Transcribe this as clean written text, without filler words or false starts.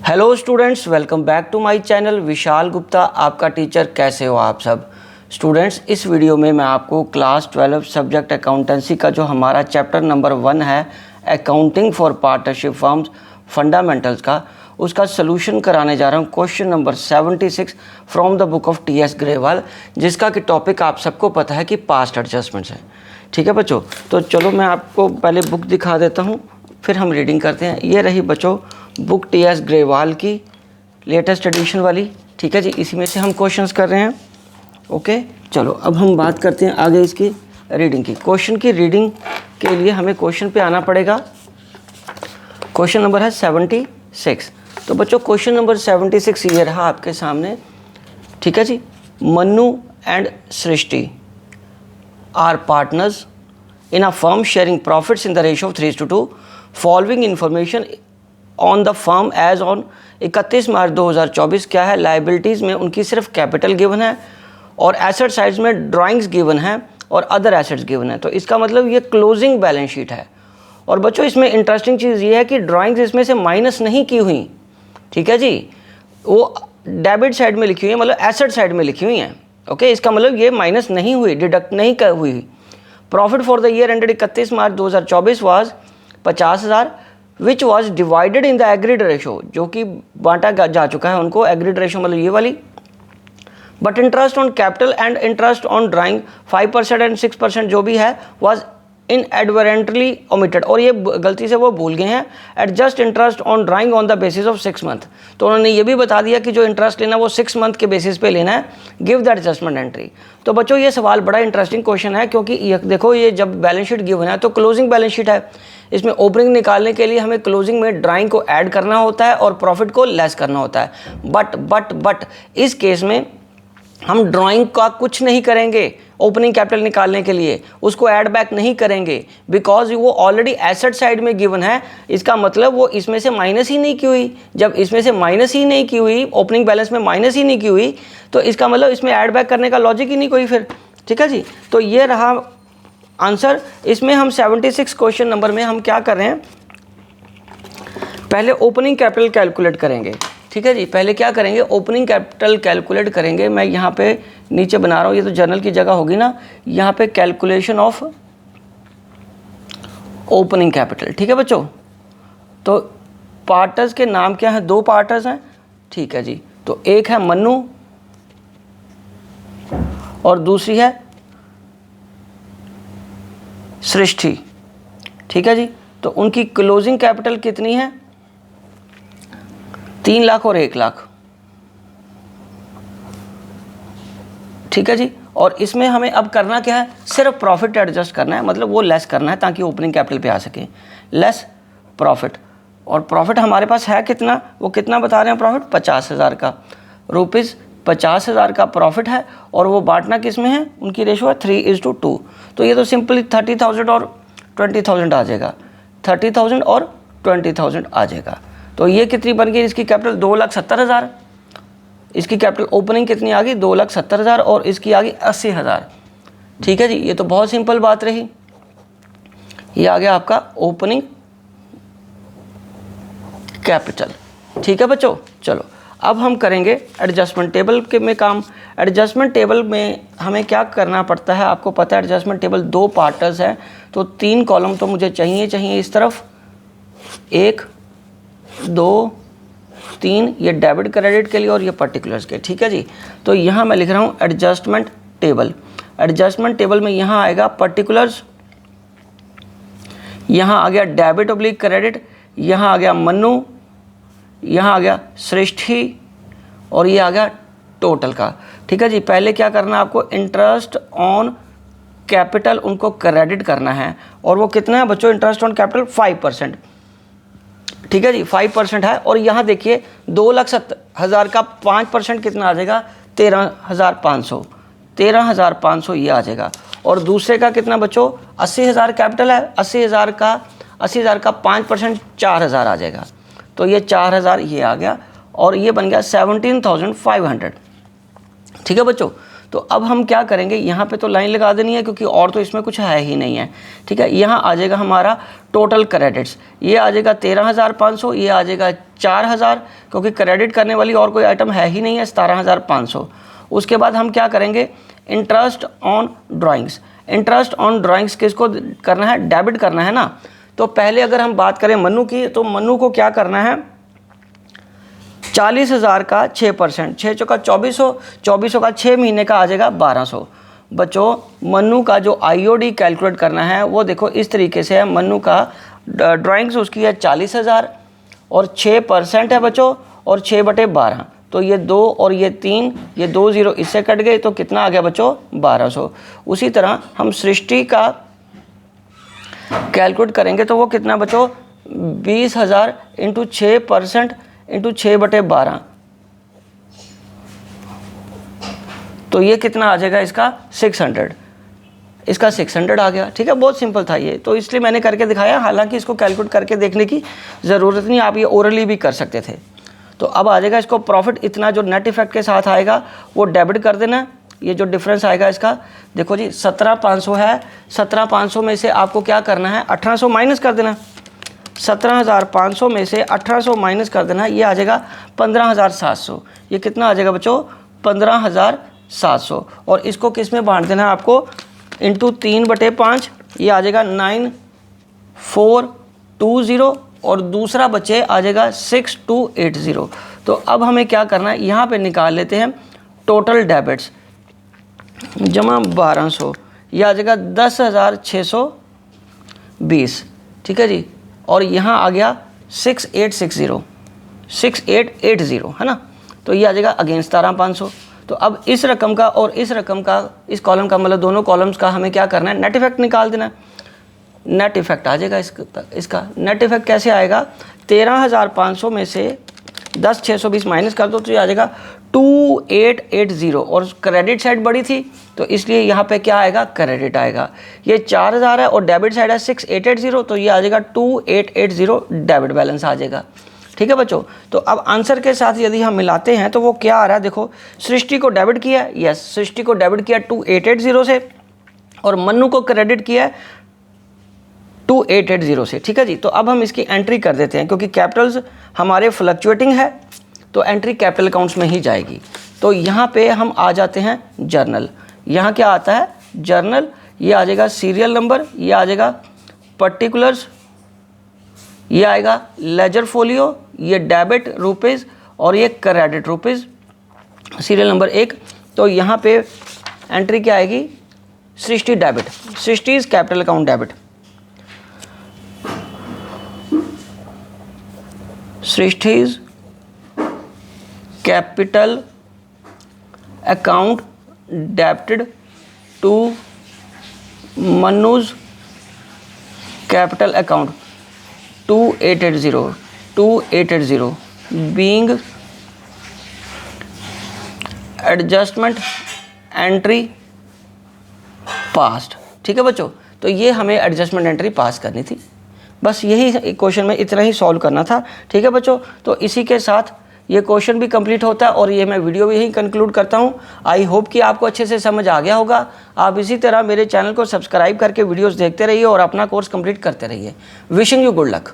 Hello students, welcome back to my channel. Vishal Gupta आपका teacher. कैसे हो आप सब स्टूडेंट्स? इस वीडियो में मैं आपको क्लास 12 सब्जेक्ट अकाउंटेंसी का जो हमारा चैप्टर नंबर 1 है, accounting for partnership firms fundamentals का, उसका सलूशन कराने जा रहा हूँ। Question number 76 from the book of T.S.. Grewal, जिसका कि टॉपिक आप सबको पता है कि पास्ट एडजस्टमेंट्स है। ठीक है बच्चों, तो चलो मैं आपको पहले बुक दिखा देता हूँ, फिर हम रीडिंग करते हैं। ये रही बच्चों बुक टी.एस. ग्रेवाल की लेटेस्ट एडिशन वाली। ठीक है जी, इसी में से हम क्वेश्चंस कर रहे हैं। ओके, चलो अब हम बात करते हैं आगे इसकी रीडिंग की। क्वेश्चन की रीडिंग के लिए हमें क्वेश्चन पे आना पड़ेगा। क्वेश्चन नंबर है 76। तो बच्चों क्वेश्चन नंबर 76 ये रहा आपके सामने। ठीक है जी, Mannu and Srishti are partners in a firm sharing profits in the ratio of 3:2। Following information on the firm as on 31 March 2024 क्या है? लाइबिलिटीज़ में उनकी सिर्फ कैपिटल गिवन है और एसेट साइड्स में ड्राइंग्स गिवन है और अदर एसेट्स गिवन है। तो इसका मतलब ये क्लोजिंग बैलेंस शीट है। और बच्चों इसमें इंटरेस्टिंग चीज़ ये है कि ड्राइंग्स इसमें से माइनस नहीं की हुई। ठीक है जी, वो डेबिट साइड में लिखी हुई है, मतलब एसेट साइड में लिखी हुई हैं। ओके, इसका मतलब ये माइनस नहीं हुई, डिडक्ट नहीं हुई। Profit for the year ended 31 March 2024 was 50,000 which was divided in the agreed ratio, जो कि बांटा जा चुका है उनको। एग्रीड रेशो मतलब ये वाली। But interest on capital and interest on drawing 5% and 6% जो भी है वॉज इनएडवर्टेंटली ओमिटेड, और ये गलती से वो भूल गए हैं। Adjust interest on drawing on the basis of 6 month. तो उन्होंने ये भी बता दिया कि जो इंटरेस्ट लेना वो 6 मंथ के बेसिस पे लेना है। Give the adjustment entry. तो बच्चों ये सवाल बड़ा इंटरेस्टिंग क्वेश्चन है, क्योंकि ये देखो, ये जब बैलेंस शीट गिवन है तो क्लोजिंग बैलेंस शीट है। इसमें ओपनिंग निकालने के लिए हमें क्लोजिंग में ड्राइंग को ऐड करना होता है और प्रॉफिट को लेस करना होता है। बट इस केस में हम ड्राइंग का कुछ नहीं करेंगे। ओपनिंग कैपिटल निकालने के लिए उसको ऐड बैक नहीं करेंगे, बिकॉज वो ऑलरेडी एसेट साइड में गिवन है। इसका मतलब वो इसमें से माइनस ही नहीं की हुई। जब इसमें से माइनस ही नहीं की हुई, ओपनिंग बैलेंस में माइनस ही नहीं की हुई, तो इसका मतलब इसमें ऐड बैक करने का लॉजिक ही नहीं कोई फिर। ठीक है जी, तो ये रहा आंसर। इसमें हम 76 क्वेश्चन नंबर में हम क्या कर रहे हैं, पहले ओपनिंग कैपिटल कैलकुलेट करेंगे। ठीक है जी, पहले क्या करेंगे, ओपनिंग कैपिटल कैलकुलेट करेंगे। मैं यहाँ पे नीचे बना रहा हूँ, ये तो जर्नल की जगह होगी ना, यहाँ पे कैलकुलेशन ऑफ ओपनिंग कैपिटल। ठीक है बच्चों, तो पार्टर्स के नाम क्या हैं? 2 पार्टर्स हैं। ठीक है जी, तो एक है मन्नू और दूसरी है सृष्टि। ठीक है जी, तो उनकी क्लोजिंग कैपिटल कितनी है? 3 लाख और 1 लाख। ठीक है जी, और इसमें हमें अब करना क्या है, सिर्फ प्रॉफिट एडजस्ट करना है, मतलब वो लेस करना है ताकि ओपनिंग कैपिटल पे आ सके। लेस प्रॉफिट, और प्रॉफिट हमारे पास है कितना, वो कितना बता रहे हैं प्रॉफिट? 50,000 का, रुपीज़ 50,000 का प्रॉफिट है। और वो बांटना किस में है? उनकी रेशो है 3:2। तो ये तो सिंपली 30,000 और 20,000 आ जाएगा। 30,000 और 20,000 आ जाएगा। तो ये कितनी बन गई इसकी कैपिटल? 2,70,000। इसकी कैपिटल ओपनिंग कितनी आ गई? 2,70,000 और इसकी आ गई 80,000। ठीक है जी, ये तो बहुत सिंपल बात रही। ये आ गया आपका ओपनिंग कैपिटल। ठीक है बच्चों, चलो अब हम करेंगे एडजस्टमेंट टेबल के में काम। एडजस्टमेंट टेबल में हमें क्या करना पड़ता है, आपको पता है एडजस्टमेंट टेबल 2 पार्टर्स है, तो 3 कॉलम तो मुझे चाहिए इस तरफ। 1 2 3, ये डेबिट क्रेडिट के लिए और ये पर्टिकुलर्स के। ठीक है जी, तो यहाँ मैं लिख रहा हूँ एडजस्टमेंट टेबल। एडजस्टमेंट टेबल में यहाँ आएगा पर्टिकुलर्स, यहाँ आ गया डेबिट ऑब्लिक क्रेडिट, यहाँ आ गया मन्नू, यहाँ आ गया सृष्टि, और ये आ गया टोटल का। ठीक है जी, पहले क्या करना है आपको, इंटरेस्ट ऑन कैपिटल उनको क्रेडिट करना है। और वो कितना है बच्चों? Interest on capital 5%। ठीक है जी, 5% है। और यहाँ देखिए 2,70,000 का 5% कितना आ जाएगा? 13,500। 13,500 ये आ जाएगा। और दूसरे का कितना बच्चों? 80,000 कैपिटल है। 80,000 का 5% 4,000 आ जाएगा। तो ये 4,000 ये आ गया, और ये बन गया 17,500। ठीक है बच्चों, तो अब हम क्या करेंगे, यहाँ पे तो लाइन लगा देनी है क्योंकि और तो इसमें कुछ है ही नहीं है, ठीक है। यहाँ आ जाएगा हमारा टोटल क्रेडिट्स, ये आ जाएगा 13,500, ये आ जाएगा 4,000 क्योंकि क्रेडिट करने वाली और कोई आइटम है ही नहीं है, 17,500। उसके बाद हम क्या करेंगे, interest on drawings. Interest on drawings किसको करना है, डेबिट करना है ना। तो पहले अगर हम बात करें मन्नू की, तो मन्नू को क्या करना है, 40,000 का 6%, 6 चौका 2400, 2400 का 6 महीने का आ जाएगा 1200। बच्चों मन्नू का जो IOD कैलकुलेट करना है वो देखो इस तरीके से है। मन्नू का ड्राइंग्स उसकी है 40,000 और 6% है बच्चों, और 6/12, तो ये 2 और ये 3, ये 2 0 इससे कट गए, तो कितना आ गया बच्चों, 1200। उसी तरह हम सृष्टि का कैलकुलेट करेंगे तो वो कितना बच्चों, 20,000 इंटू 6% इंटू 6/12, तो ये कितना आ जाएगा इसका 600, इसका 600 आ गया, ठीक है। बहुत सिंपल था ये, तो इसलिए मैंने करके दिखाया, हालांकि इसको कैलकुलेट करके देखने की ज़रूरत नहीं, आप ये ओरली भी कर सकते थे। तो अब आ जाएगा इसको प्रॉफिट, इतना जो नेट इफेक्ट के साथ आएगा वो डेबिट कर देना। ये जो डिफरेंस आएगा इसका देखो जी, 17,500 है, 17,500 में से आपको क्या करना है, 1,800 माइनस कर देना। 17,500 में से 1,800 माइनस कर देना, ये आ जाएगा 15,700। ये कितना आ जाएगा बच्चों, 15,700। और इसको किस में बांट देना है आपको, इंटू 3/5, ये आ जाएगा 9,420, और दूसरा बच्चे आ जाएगा 6,280। तो अब हमें क्या करना है, यहाँ पे निकाल लेते हैं टोटल डेबिट्स जमा 1,200, ये आ जाएगा 10,620, ठीक है जी। और यहाँ आ गया 6,860, 6,880 है ना, तो ये आ जाएगा अगेन 17,500। तो अब इस रकम का और इस रकम का, इस कॉलम का, मतलब दोनों कॉलम्स का हमें क्या करना है, नेट इफेक्ट निकाल देना है। नेट इफेक्ट आ जाएगा इसका नेट इफेक्ट कैसे आएगा, 13,500 में से 10,620 माइनस कर दो तो ये आ जाएगा 2,880, और क्रेडिट साइड बड़ी थी तो इसलिए यहाँ पे क्या आएगा, क्रेडिट आएगा। ये 4,000 है और डेबिट साइड है 6,880, तो ये आ जाएगा 2,880 डेबिट बैलेंस आ जाएगा, ठीक है बच्चों। तो अब आंसर के साथ यदि हम मिलाते हैं तो वो क्या आ रहा है, देखो सृष्टि को डेबिट किया है, यस सृष्टि को डेबिट किया 2,880 से, और मन्नू को क्रेडिट किया है 2,880 से, ठीक है जी। तो अब हम इसकी एंट्री कर देते हैं, क्योंकि कैपिटल्स हमारे फ्लक्चुएटिंग है तो एंट्री कैपिटल अकाउंट्स में ही जाएगी। तो यहाँ पे हम आ जाते हैं जर्नल, यहाँ क्या आता है जर्नल, ये आ जाएगा सीरियल नंबर, ये आ जाएगा पर्टिकुलर्स, ये आएगा लेजर फोलियो, ये डेबिट रुपीज़ और ये क्रेडिट रुपीज़, सीरियल नंबर 1। तो यहाँ पे एंट्री क्या आएगी, Srishti debit, Srishti is capital account debit, सृष्टि's capital account debited to Mannu's capital account 2,880 being adjustment entry passed, ठीक है बच्चों। तो ये हमें एडजस्टमेंट एंट्री पास करनी थी, बस यही क्वेश्चन में इतना ही सॉल्व करना था, ठीक है बच्चों। तो इसी के साथ ये क्वेश्चन भी कंप्लीट होता है और ये मैं वीडियो भी यही कंक्लूड करता हूँ। आई होप कि आपको अच्छे से समझ आ गया होगा। आप इसी तरह मेरे चैनल को सब्सक्राइब करके वीडियोस देखते रहिए और अपना कोर्स कंप्लीट करते रहिए। Wishing you good luck.